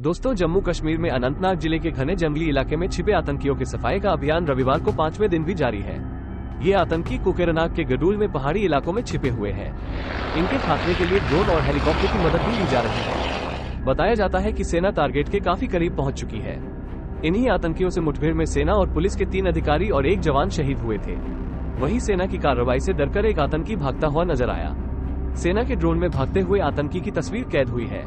दोस्तों, जम्मू कश्मीर में अनंतनाग जिले के घने जंगली इलाके में छिपे आतंकियों की सफाई का अभियान रविवार को 5वें दिन भी जारी है। ये आतंकी कोकेरनाग के गडूल में पहाड़ी इलाकों में छिपे हुए हैं। इनके खात्मे के लिए ड्रोन और हेलीकॉप्टर की मदद भी ली जा रही है। बताया जाता है कि सेना टारगेट के काफी करीब पहुंच चुकी है। इन्हीं आतंकियों से मुठभेड़ में सेना और पुलिस के 3 अधिकारी और 1 जवान शहीद हुए थे। वहीं सेना की कार्रवाई से डरकर एक आतंकी भागता हुआ नजर आया। सेना के ड्रोन में भागते हुए आतंकी की तस्वीर कैद हुई है।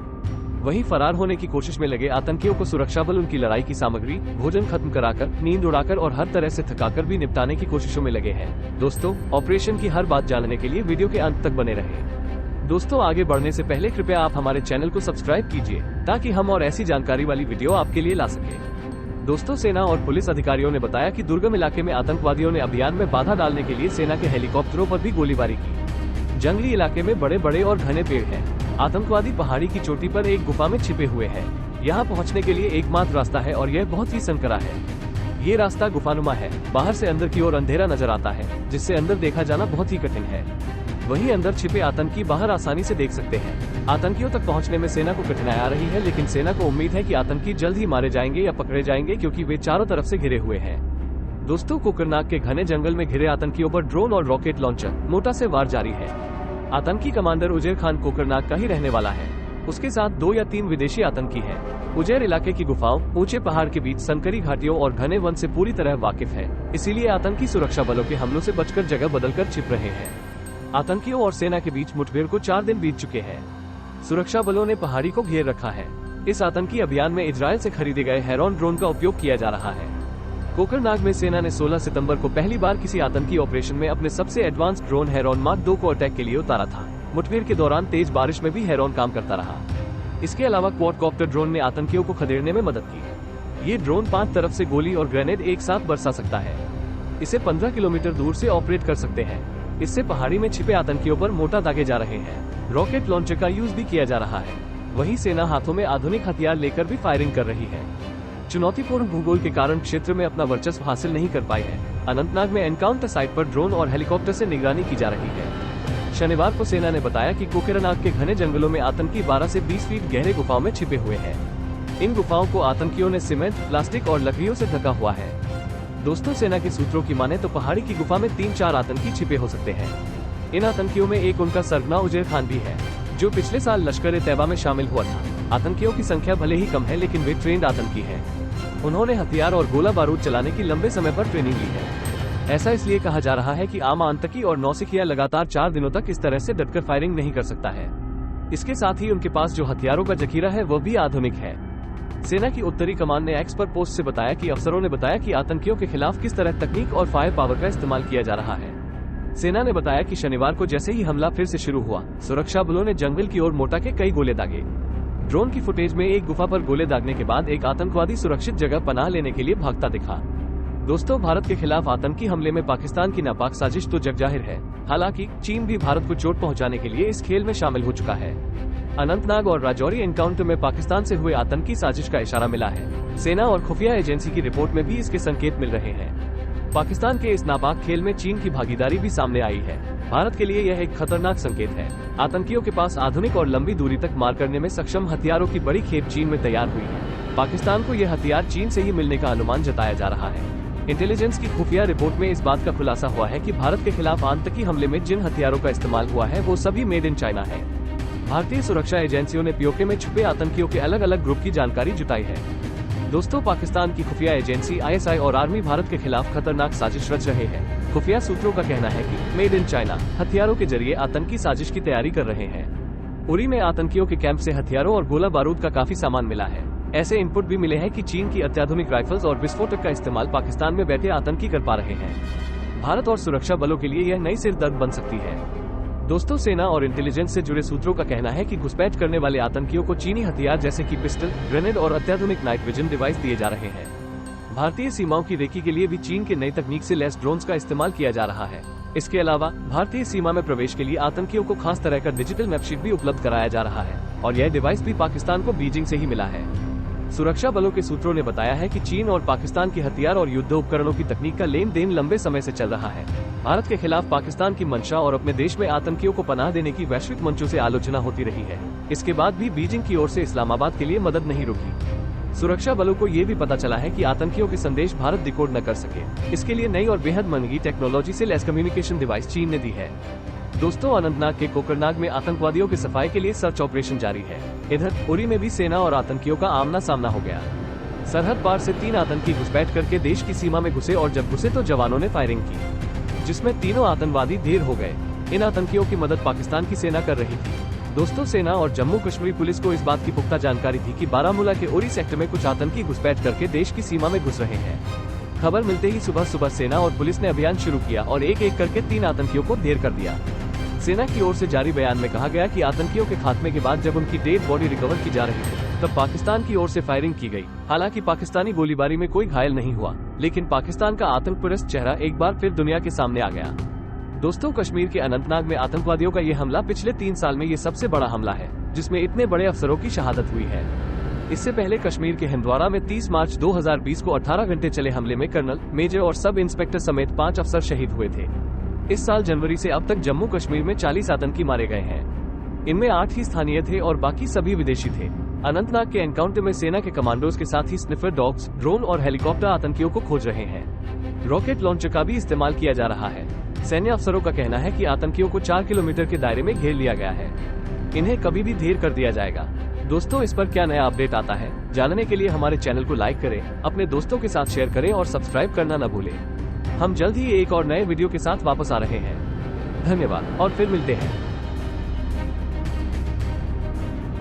वहीं फरार होने की कोशिश में लगे आतंकियों को सुरक्षा बल उनकी लड़ाई की सामग्री, भोजन खत्म कराकर, नींद उड़ाकर और हर तरह से थकाकर भी निपटाने की कोशिशों में लगे हैं। दोस्तों, ऑपरेशन की हर बात जानने के लिए वीडियो के अंत तक बने रहें। दोस्तों, आगे बढ़ने से पहले कृपया आप हमारे चैनल को सब्सक्राइब कीजिए ताकि हम और ऐसी जानकारी वाली वीडियो आपके लिए ला सके। दोस्तों, सेना और पुलिस अधिकारियों ने बताया कि दुर्गम इलाके में आतंकवादियों ने अभियान में बाधा डालने के लिए सेना के हेलीकॉप्टरों पर भी गोलीबारी की। जंगली इलाके में बड़े बड़े और घने पेड़ हैं। आतंकवादी पहाड़ी की चोटी पर एक गुफा में छिपे हुए हैं। यहाँ पहुँचने के लिए एकमात्र रास्ता है और यह बहुत ही संकरा है। ये रास्ता गुफानुमा है। बाहर से अंदर की ओर अंधेरा नजर आता है, जिससे अंदर देखा जाना बहुत ही कठिन है। वहीं अंदर छिपे आतंकी बाहर आसानी से देख सकते हैं। आतंकियों तक पहुंचने में सेना को कठिनाई आ रही है, लेकिन सेना को उम्मीद है कि आतंकी जल्द ही मारे जाएंगे या पकड़े जाएंगे, क्योंकि वे चारों तरफ से घिरे हुए हैं। दोस्तों, कोकरनाग के घने जंगल में घिरे आतंकियों पर ड्रोन और रॉकेट लॉन्चर मोटा से वार जारी है। आतंकी कमांडर उजैर खान कोकरनाग का ही रहने वाला है। उसके साथ 2 या 3 विदेशी आतंकी हैं। उजैर इलाके की गुफाओं, ऊंचे पहाड़ के बीच संकरी घाटियों और घने वन से पूरी तरह वाकिफ है। इसीलिए आतंकी सुरक्षा बलों के हमलों से बचकर जगह बदलकर छिप रहे हैं। आतंकियों और सेना के बीच मुठभेड़ को 4 दिन बीत चुके हैं। सुरक्षा बलों ने पहाड़ी को घेर रखा है। इस आतंकी अभियान में इजरायल से खरीदे गए हेरॉन ड्रोन का उपयोग किया जा रहा है। कोकरनाग में सेना ने 16 सितंबर को पहली बार किसी आतंकी ऑपरेशन में अपने सबसे एडवांस ड्रोन हेरॉन मार्क 2 को अटैक के लिए उतारा था। मुठभेड़ के दौरान तेज बारिश में भी हेरॉन काम करता रहा। इसके अलावा क्वाडकॉप्टर ड्रोन ने आतंकियों को खदेड़ने में मदद की। ये ड्रोन 5 तरफ से गोली और ग्रेनेड एक साथ बरसा सकता है। इसे 15 किलोमीटर दूर से ऑपरेट कर सकते हैं। इससे पहाड़ी में छिपे आतंकियों पर मोटा दागे जा रहे हैं। रॉकेट लॉन्चर का यूज भी किया जा रहा है। वहीं सेना हाथों में आधुनिक हथियार लेकर भी फायरिंग कर रही है। चुनौतीपूर्ण भूगोल के कारण क्षेत्र में अपना वर्चस्व हासिल नहीं कर पाए हैं। अनंतनाग में एनकाउंटर साइट पर ड्रोन और हेलीकॉप्टर से निगरानी की जा रही है। शनिवार को सेना ने बताया कि कोकेरनाग के घने जंगलों में आतंकी 12 से 20 फीट गहरे गुफाओं में छिपे हुए हैं। इन गुफाओं को आतंकियों ने सीमेंट, प्लास्टिक और लकड़ियों से ढका हुआ है। दोस्तों, सेना के सूत्रों की माने तो पहाड़ी की गुफा में 3-4 आतंकी छिपे हो सकते हैं। इन आतंकियों में एक उनका सरगना उजैर खान भी है, जो पिछले साल लश्कर-ए-तैयबा में शामिल हुआ था। आतंकियों की संख्या भले ही कम है, लेकिन वे ट्रेंड आतंकी हैं। उन्होंने हथियार और गोला बारूद चलाने की लंबे समय पर ट्रेनिंग ली है। ऐसा इसलिए कहा जा रहा है कि आम आतंकी और नौसिखिया लगातार 4 दिनों तक इस तरह से डटकर फायरिंग नहीं कर सकता है। इसके साथ ही उनके पास जो हथियारों का जखीरा है वह भी आधुनिक है। सेना की उत्तरी कमान ने एक्स पर पोस्ट से बताया कि अफसरों ने बताया कि आतंकियों के खिलाफ किस तरह तकनीक और फायर पावर का इस्तेमाल किया जा रहा है। सेना ने बताया कि शनिवार को जैसे ही हमला फिर से शुरू हुआ, सुरक्षा बलों ने जंगल की ओर मोटा के कई गोले दागे। ड्रोन की फुटेज में एक गुफा पर गोले दागने के बाद एक आतंकवादी सुरक्षित जगह पनाह लेने के लिए भागता दिखा। दोस्तों, भारत के खिलाफ आतंकी हमले में पाकिस्तान की नापाक साजिश तो जग जाहिर है। हालांकि चीन भी भारत को चोट पहुंचाने के लिए इस खेल में शामिल हो चुका है। अनंतनाग और राजौरी एनकाउंटर में पाकिस्तान से हुए आतंकी साजिश का इशारा मिला है। सेना और खुफिया एजेंसी की रिपोर्ट में भी इसके संकेत मिल रहे हैं। पाकिस्तान के इस नापाक खेल में चीन की भागीदारी भी सामने आई है। भारत के लिए यह एक खतरनाक संकेत है। आतंकियों के पास आधुनिक और लंबी दूरी तक मार करने में सक्षम हथियारों की बड़ी खेप चीन में तैयार हुई है। पाकिस्तान को यह हथियार चीन से ही मिलने का अनुमान जताया जा रहा है। इंटेलिजेंस की खुफिया रिपोर्ट में इस बात का खुलासा हुआ है कि भारत के खिलाफ आतंकी हमले में जिन हथियारों का इस्तेमाल हुआ है वो सभी मेड इन चाइना है। भारतीय सुरक्षा एजेंसियों ने पीओके में छुपे आतंकियों के अलग अलग ग्रुप की जानकारी जुटाई है। दोस्तों, पाकिस्तान की खुफिया एजेंसी ISI और आर्मी भारत के खिलाफ खतरनाक साजिश रच रहे हैं। खुफिया सूत्रों का कहना है कि मेड इन चाइना हथियारों के जरिए आतंकी साजिश की तैयारी कर रहे हैं। उरी में आतंकियों के कैंप से हथियारों और गोला बारूद का काफी सामान मिला है। ऐसे इनपुट भी मिले हैं कि चीन की अत्याधुनिक राइफल्स और विस्फोटक का इस्तेमाल पाकिस्तान में बैठे आतंकी कर पा रहे हैं। भारत और सुरक्षा बलों के लिए यह नई सिरदर्द बन सकती है। दोस्तों, सेना और इंटेलिजेंस से जुड़े सूत्रों का कहना है कि घुसपैठ करने वाले आतंकियों को चीनी हथियार जैसे कि पिस्टल, ग्रेनेड और अत्याधुनिक नाइट विजन डिवाइस दिए जा रहे हैं। भारतीय सीमाओं की रेकी के लिए भी चीन के नई तकनीक से लैस ड्रोन्स का इस्तेमाल किया जा रहा है। इसके अलावा भारतीय सीमा में प्रवेश के लिए आतंकियों को खास तरह का डिजिटल मैपशीट भी उपलब्ध कराया जा रहा है और यह डिवाइस भी पाकिस्तान को बीजिंग से ही मिला है। सुरक्षा बलों के सूत्रों ने बताया है कि चीन और पाकिस्तान की हथियार और युद्ध उपकरणों की तकनीक का लेन देन लंबे समय से चल रहा है। भारत के खिलाफ पाकिस्तान की मंशा और अपने देश में आतंकियों को पनाह देने की वैश्विक मंचों से आलोचना होती रही है। इसके बाद भी बीजिंग की ओर से इस्लामाबाद के लिए मदद नहीं रुकी। सुरक्षा बलों को ये भी पता चला है कि आतंकियों के संदेश भारत डिकोड न कर सके, इसके लिए नई और बेहद महंगी टेक्नोलॉजी से लैस कम्युनिकेशन डिवाइस चीन ने दी है। दोस्तों, अनंतनाग के कोकरनाग में आतंकवादियों के सफाई के लिए सर्च ऑपरेशन जारी है। इधर उरी में भी सेना और आतंकियों का आमना सामना हो गया। सरहद पार से 3 आतंकी घुसपैठ करके देश की सीमा में घुसे और जब घुसे तो जवानों ने फायरिंग की, जिसमें तीनों आतंकवादी ढेर हो गए। इन आतंकियों की मदद पाकिस्तान की सेना कर रही थी। दोस्तों, सेना और जम्मू कश्मीर पुलिस को इस बात की पुख्ता जानकारी थी कि बारामूला के उरी सेक्टर में कुछ आतंकी घुसपैठ करके देश की सीमा में घुस रहे हैं। खबर मिलते ही सुबह सुबह सेना और पुलिस ने अभियान शुरू किया और एक एक करके 3 आतंकियों को ढेर कर दिया। सेना की ओर से जारी बयान में कहा गया कि आतंकियों के खात्मे के बाद जब उनकी डेड बॉडी रिकवर की जा रही थी, तब पाकिस्तान की ओर से फायरिंग की गई। हालांकि पाकिस्तानी गोलीबारी में कोई घायल नहीं हुआ, लेकिन पाकिस्तान का आतंकप्रस्त चेहरा एक बार फिर दुनिया के सामने आ गया। दोस्तों, कश्मीर के अनंतनाग में आतंकवादियों का ये हमला पिछले 3 साल में ये सबसे बड़ा हमला है, जिसमें इतने बड़े अफसरों की शहादत हुई है। इससे पहले कश्मीर के हिंदवाड़ा में 30 मार्च 2020 को 18 घंटे चले हमले में कर्नल, मेजर और सब इंस्पेक्टर समेत 5 अफसर शहीद हुए थे। इस साल जनवरी से अब तक जम्मू कश्मीर में 40 आतंकी मारे गए हैं। इनमें 8 ही स्थानीय थे और बाकी सभी विदेशी थे। अनंतनाग के एनकाउंटर में सेना के कमांडोज के साथ ही स्निफर डॉग्स, ड्रोन और हेलीकॉप्टर आतंकियों को खोज रहे हैं। रॉकेट लॉन्चर का भी इस्तेमाल किया जा रहा है। सैन्य अफसरों का कहना है कि आतंकियों को 4 किलोमीटर के दायरे में घेर लिया गया है। इन्हें कभी भी ढेर कर दिया जाएगा। दोस्तों, इस पर क्या नया अपडेट आता है, जानने के लिए हमारे चैनल को लाइक करें, अपने दोस्तों के साथ शेयर करें और सब्सक्राइब करना न भूलें। हम जल्द ही एक और नए वीडियो के साथ वापस आ रहे हैं। धन्यवाद और फिर मिलते हैं।